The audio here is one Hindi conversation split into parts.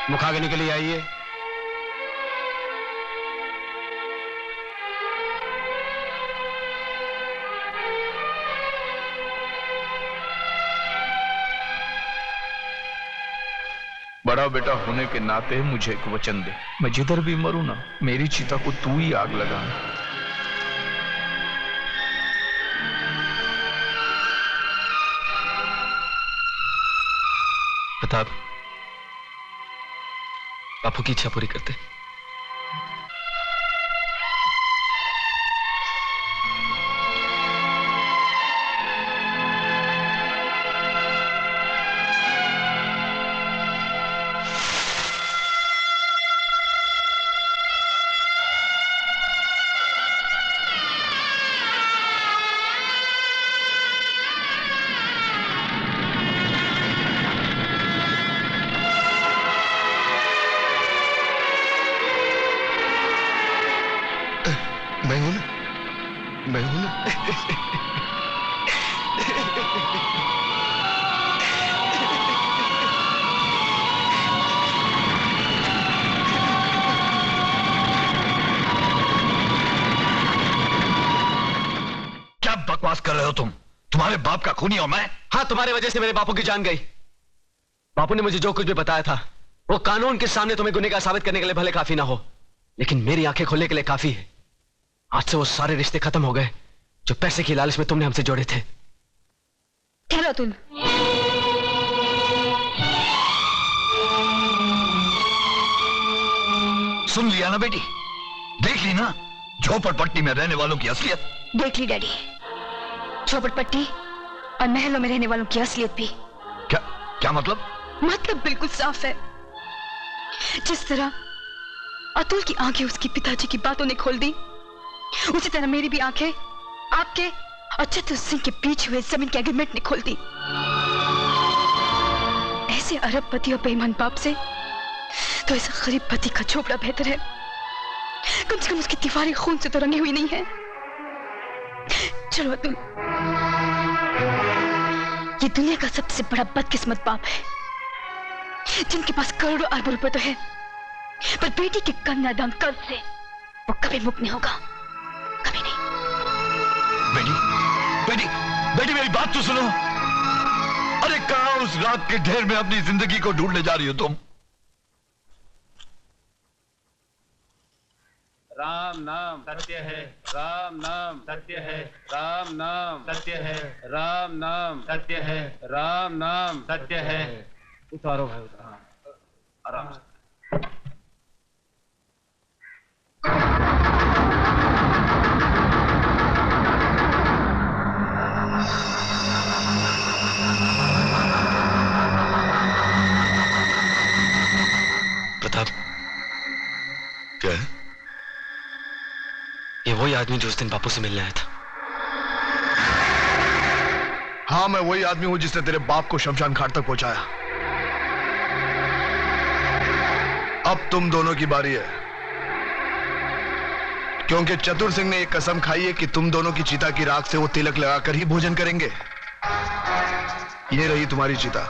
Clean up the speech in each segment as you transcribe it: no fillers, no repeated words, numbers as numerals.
मुखाग्नि के लिए आइए। बड़ा बेटा होने के नाते मुझे एक वचन दे, मैं जिधर भी मरूं ना, मेरी चिता को तू ही आग लगा। प्रताप, बापू की इच्छा पूरी करते। मैं हूं ना। क्या बकवास कर रहे हो तुम? तुम्हारे बाप का खूनी और मैं? हाँ, तुम्हारी वजह से मेरे बापू की जान गई। बापू ने मुझे जो कुछ भी बताया था वो कानून के सामने तुम्हें गुनहगार साबित करने के लिए भले काफी ना हो, लेकिन मेरी आंखें खोलने के लिए काफी है। आज से वो सारे रिश्ते खत्म हो गए जो पैसे की लालच में तुमने हमसे जोड़े थे। ठहरो तुम। सुन लिया ना बेटी, देख ली ना झोपड़पट्टी में रहने वालों की असलियत। देख ली डैडी, झोपड़पट्टी और महलों में रहने वालों की असलियत भी। क्या क्या मतलब? मतलब बिल्कुल साफ है। जिस तरह अतुल की आंखें उसके पिताजी की बातों ने खोल दी, उसी तरह मेरी भी आंखें आपके और चतुर सिंह के बीच हुए जमीन के एग्रीमेंट ने खोल दी। ऐसे अरबपति और बेईमान बाप से तो ऐसा गरीब पति का झोपड़ा बेहतर है। कम से कम उसकी दीवारें खून से तो रंगी हुई नहीं है। चलो अतुल, ये दुनिया का सबसे बड़ा बदकिस्मत बाप है जिनके पास करोड़ों अरबों रुपए तो है, पर बेटी के कन्यादान कर्ज से वो कभी मुक्त नहीं होगा, कभी नहीं। बेटी बेटी बेटी मेरी बात तो सुनो। अरे कहां उस रात के ढेर में अपनी जिंदगी को ढूंढने जा रही हो तुम? राम नाम सत्य है, राम नाम सत्य है, राम नाम सत्य है, राम नाम सत्य है, राम नाम सत्य है। उतारो भाई उतारो, आराम से। प्रताप, क्या है? ये वही आदमी जो उस दिन बापू से मिलने आया था। हाँ, मैं वही आदमी हूं जिसने तेरे बाप को शमशान घाट तक पहुंचाया। अब तुम दोनों की बारी है, क्योंकि चतुर सिंह ने एक कसम खाई है कि तुम दोनों की चिता की राख से वो तिलक लगाकर ही भोजन करेंगे। ये रही तुम्हारी चिता।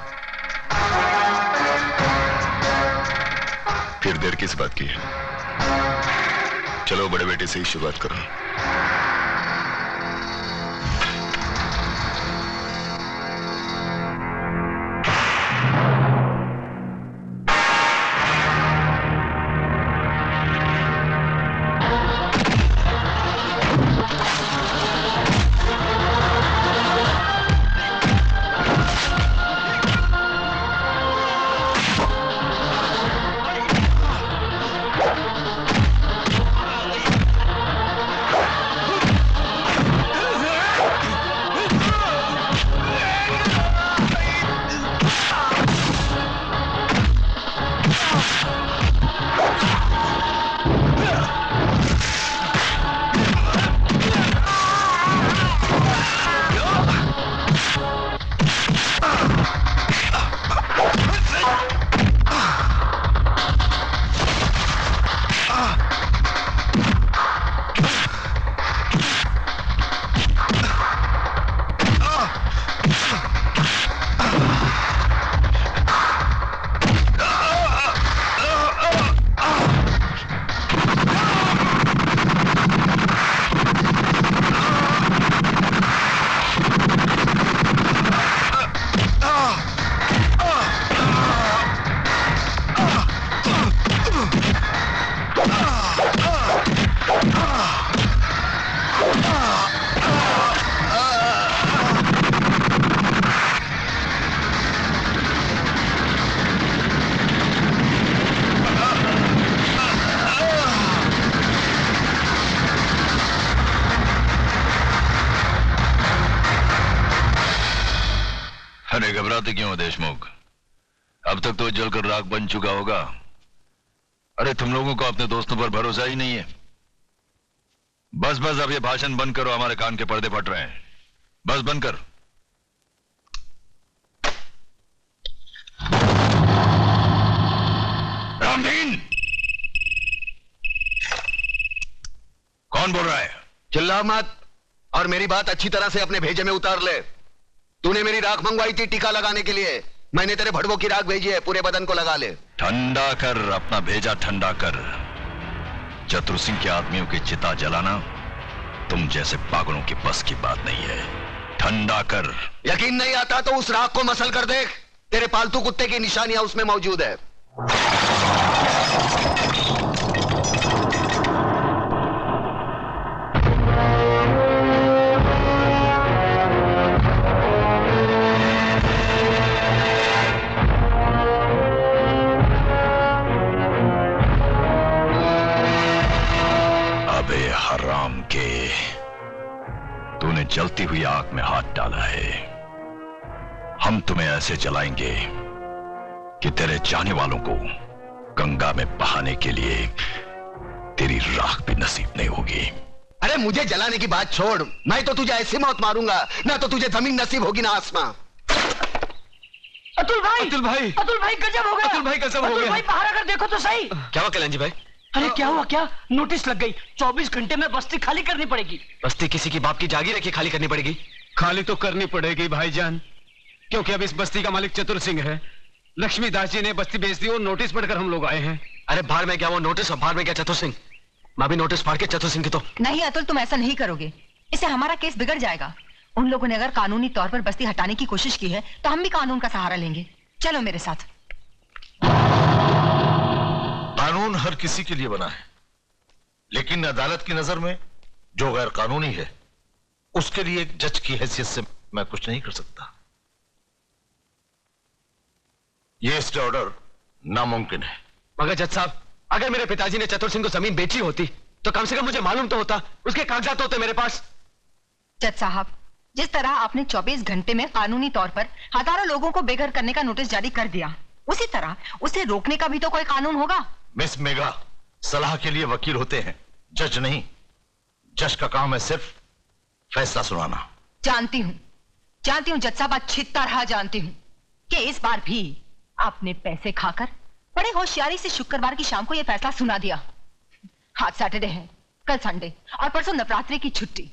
फिर देर किस बात की है? चलो बड़े बेटे से ही शुरुआत करो। घबराते क्यों हो देशमुख? अब तक तो जलकर राख बन चुका होगा। अरे तुम लोगों को अपने दोस्तों पर भरोसा ही नहीं है। बस बस अब ये भाषण बंद करो, हमारे कान के पर्दे फट रहे हैं। बस बंद कर। रामदीन, कौन बोल रहा है? चिल्ला मत और मेरी बात अच्छी तरह से अपने भेजे में उतार ले। तूने मेरी राख मंगवाई थी टीका लगाने के लिए, मैंने तेरे भड़वों की राख भेजी है, पूरे बदन को लगा ले। ठंडा कर, अपना भेजा ठंडा कर। चतुर सिंह के आदमियों की चिता जलाना तुम जैसे पागलों की बस की बात नहीं है। ठंडा कर। यकीन नहीं आता तो उस राख को मसल कर देख, तेरे पालतू कुत्ते की निशानियां उसमें मौजूद है। हराम के, तूने जलती हुई आग में हाथ डाला है। हम तुम्हें ऐसे जलाएंगे कि तेरे चाहने वालों को गंगा में बहाने के लिए तेरी राख भी नसीब नहीं होगी। अरे मुझे जलाने की बात छोड़, मैं तो तुझे ऐसी मौत मारूंगा ना तो तुझे जमीन नसीब होगी ना आसमां। अतुल भाई, अतुल भाई, अतुल भाई गजब हो गया। अतुल भाई गजब हो अतुल गया। भाई बाहर आकर देखो तो सही। क्या हुआ कल्याण जी भाई? अरे क्या हुआ? क्या नोटिस लग गई, 24 घंटे में बस्ती खाली करनी पड़ेगी। बस्ती किसी की बाप की जागीर है कि खाली करनी पड़ेगी? खाली तो करनी पड़ेगी भाईजान, क्योंकि अब इस बस्ती का मालिक चतुर सिंह है। लक्ष्मीदास जी ने बस्ती बेच दी और नोटिस पढ़कर हम लोग आए हैं। अरे बाहर में क्या वो नोटिस और बाहर में क्या चतुर सिंह? मैं भी नोटिस फाड़ के चतुर सिंह की तो। नहीं अतुल, तुम ऐसा नहीं करोगे, इससे हमारा केस बिगड़ जाएगा। उन लोगों ने अगर कानूनी तौर पर बस्ती हटाने की कोशिश की है तो हम भी कानून का सहारा लेंगे। चलो मेरे साथ। कानून हर किसी के लिए बना है, लेकिन अदालत की नजर में जो गैर कानूनी है उसके लिए एक जज की हैसियत से मैं कुछ नहीं कर सकता। यह स्टे ऑर्डर नामुमकिन है। मगर जज साहब, अगर मेरे पिताजी ने चतुर सिंह को जमीन बेची होती तो कम से कम मुझे मालूम तो होता, उसके कागजात होते मेरे पास। जज साहब, जिस तरह आपने 24 घंटे में कानूनी तौर पर हजारों लोगों को बेघर करने का नोटिस जारी कर दिया, उसी तरह उसे रोकने का भी तो कोई कानून होगा। मिस मेघा, सलाह के लिए वकील होते हैं, जज नहीं। जज का काम है सिर्फ फैसला सुनाना। जानती हूँ जज साहब, अच्छी तरह जानती हूँ कि इस बार भी आपने पैसे खाकर बड़े होशियारी से शुक्रवार की शाम को यह फैसला सुना दिया। आज सैटरडे है, कल संडे और परसों नवरात्रि की छुट्टी।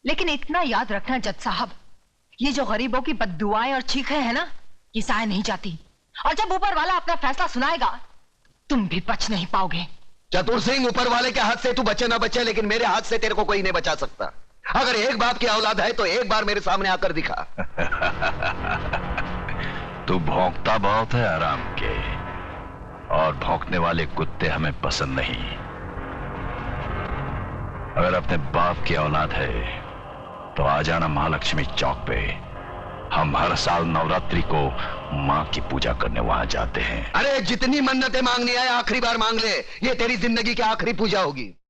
लेकिन इतना याद रखना जज साहब, ये जो गरीबों की बद्दुआएं और चीखें हैं ना, ये साए नहीं जाती। और जब ऊपर वाला अपना फैसला सुनाएगा तुम भी बच नहीं पाओगे। चतुर सिंह, ऊपर वाले के हाथ से तू बचे ना बचे, लेकिन मेरे हाथ से तेरे को कोई नहीं बचा सकता। अगर एक बाप की औलाद है तो एक बार मेरे सामने आकर दिखा। तू भौंकता बहुत है आराम के, और भौंकने वाले कुत्ते हमें पसंद नहीं। अगर अपने बाप की औलाद है तो आ जाना महालक्ष्मी चौक पे। हम हर साल नवरात्रि को मां की पूजा करने वहां जाते हैं। अरे जितनी मन्नतें मांगनी है आखिरी बार मांग ले, ये तेरी जिंदगी की आखिरी पूजा होगी।